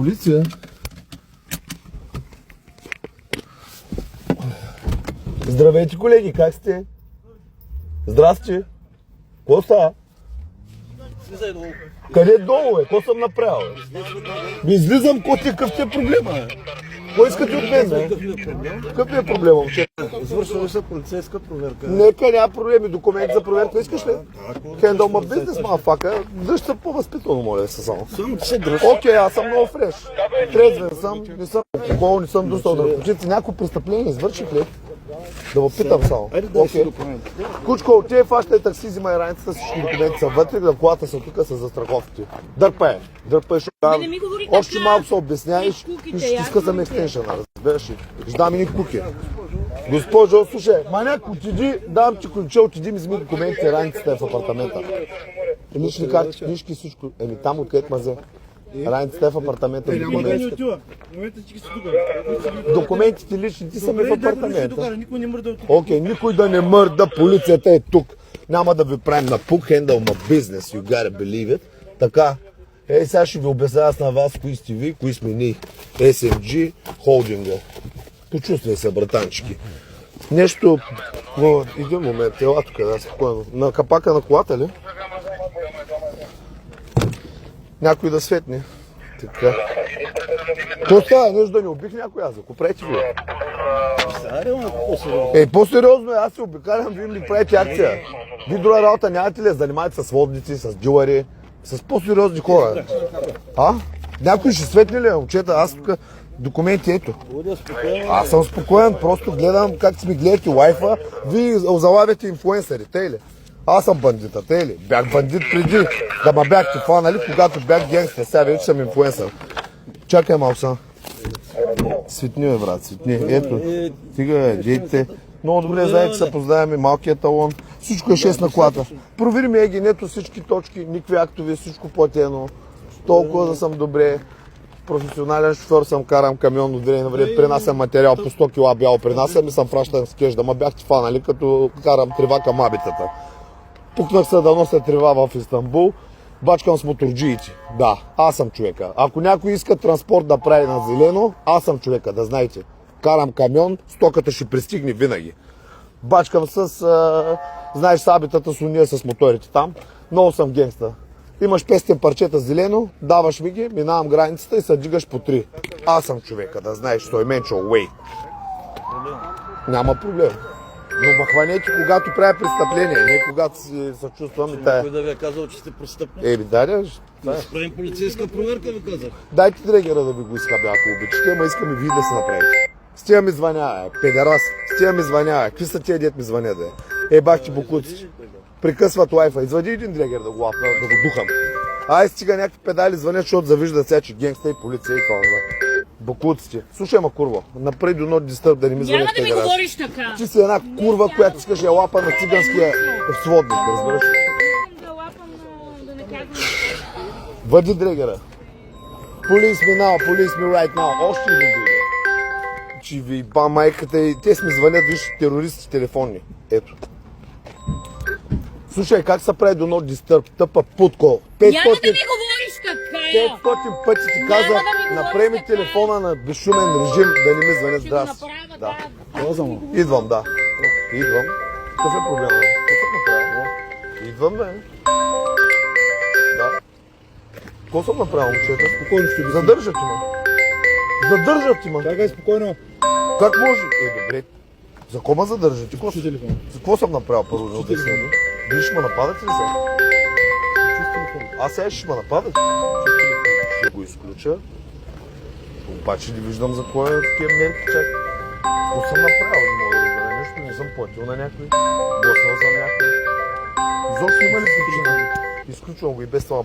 Полиция? Здравейте, колеги, как сте? Здрасти! Какво става? Слизай долу. Къде долу е? Какво съм направил? Излизам, какъв ти е проблема? Какво искате от мен, бе? Какъв е проблема, момче? Извършва ли се полицейска проверка? Нека, няма проблеми. Документи за проверка искаш ли? Handle my business, мафака. Дръж се по-възпитано, моля се само. Само че се дръж. Окей, аз съм много фреш. Трезвен съм, не съм алкохол, не съм достал наркотици. Някакво престъпление извърших ли? Да го питам само. Айде дай си документи. Кучко, ти фащай такси, взимай раницата, всички документи са вътре, да колата са тук с застраховките. Дърпай, ще Да не ми говори така. още малко се обясняваш и ще ти скъсам ясно. екстеншъна, разбираш ли? Ще дам и куки. Госпожо, слушай, маняк, отиди, давам ти ключа, отиди ми вземи документите, раницата е в апартамента. Лични карти, книжки, всичко. Еми там откъдето мазе. Раницата е в апартамента. Документите личните са ми в апартамента. Никой не мърда от тук. Окей, никой да не мърда, полицията е тук. Няма да ви правим на пук, handle my business, you gotta believe it. Така, сега ще ви обясня аз на вас кои сте ви, кои сме ние. SMG холдинга. Почувствай се, братанчики. Нещо, но един момент, ела тук, да, спокойно. На капака на колата ли? Някой да светне. Така. Какво става? Нещо да не убих някой аз, ако правите ви. Аре, малко по-сериозно. По-сериозно е, аз се обикалям, вие ми правите акция. Вие друга работа нямате ли да занимавате с водници, с дилъри, с по-сериозни хора? А? Някой ще светне ли, момчета? Аз тук документи ето. Бъде спокойно. Аз съм спокоен, просто гледам как си ми гледате лайфа, вие залавяте инфлуенсъри, тъй ли? Аз съм бандита, тъй ли? Бях бандит преди да ме бяхте фанали, когато бях генгстър, сега вече съм инфлуенсър. Чакай малко са. Светни, бе, брат, светни. Ето, стига, дейте. Много добре, знаете, се познаваме, малкият талон. Всичко е 6 на колата. Провери ми егенето, всички точки, никакви актове, всичко платено. Толкова да съм добре. Професионален шофьор съм, карам камион от време на време, пренасям материал по 100 кила бяло, пренасям и съм пращан с кеш, да ма бяхте фанали, като карам трева към абитата. Пукнах се да нося трева в Истанбул, бачкам с моторджиите. Да, аз съм човека. Ако някой иска транспорт да прави на зелено, аз съм човека, да знаете. Карам камион, стоката ще пристигне винаги. Бачкам с, знаеш, с абитата с уния с моторите там. Много съм генгста. Имаш 500 парчета зелено, даваш ми ги, минавам границата и се дигаш по 3. Аз съм човека, да знаеш, той менчо, уей. Няма проблем. Но ма хванете, когато правя престъпление, не когато си съчувствам и тая. Кой да ви е казал, че сте престъпник? Да, Правим полицейска проверка, ви казах. дайте дрегера да ви го изхабя, ако обичате, ама искаме вие да се направите. С тия ми звъня, педерас, с тия ми звъня, какви са тия дет ми звъня, да бах ти бокуци. Прекъсват лайфа, извади един дрегер да го лапна, да го духам. Ай, стига някакви педали звънят, защото завиждат сега, че генгста и полиция и това. Бокуците. Слушай, ама курва, напред до not disturb да не ми звънят Няма да ми педерас. говориш така. Ти си една курва, която искаш я лапа на циганския сводник, разбираш? Да лапам, но да не казвам. Въди дрегера. Police me now, police me right now. Още един дрегер. Че ви ба майката и те ми звънят, виж, терористи телефонни. Ето. Слушай, как се прави до not disturb, тъпа путко. Няма да ми говориш така. 500 пъти ти каза, Няма да ми направи ми говориш така. телефона на безшумен режим, да не ми звънят. Ще го Здрасти. направя, да. Идвам, да. Идвам. Какъв е проблема? Какво съм направил? Идвам, бе. Да. Какво съм направил, момчета? Спокойно ще ви. Задържат ти ме. Задържат ти ме. Чакай спокойно. Как може? Добре. За кого ме задържат? Чуши телефон. За какво съм направил първо на обяснение? Вие ще ме нападате ли сега? Аз сега ще ме нападат. Ще го изключа. Обаче не виждам за кой е такива мерки, чак. Какво съм направил? Не мога да разбера нещо, не съм платил на някой. Блъснал съм някой. Изобщо има ли причина? Изключвам го и без това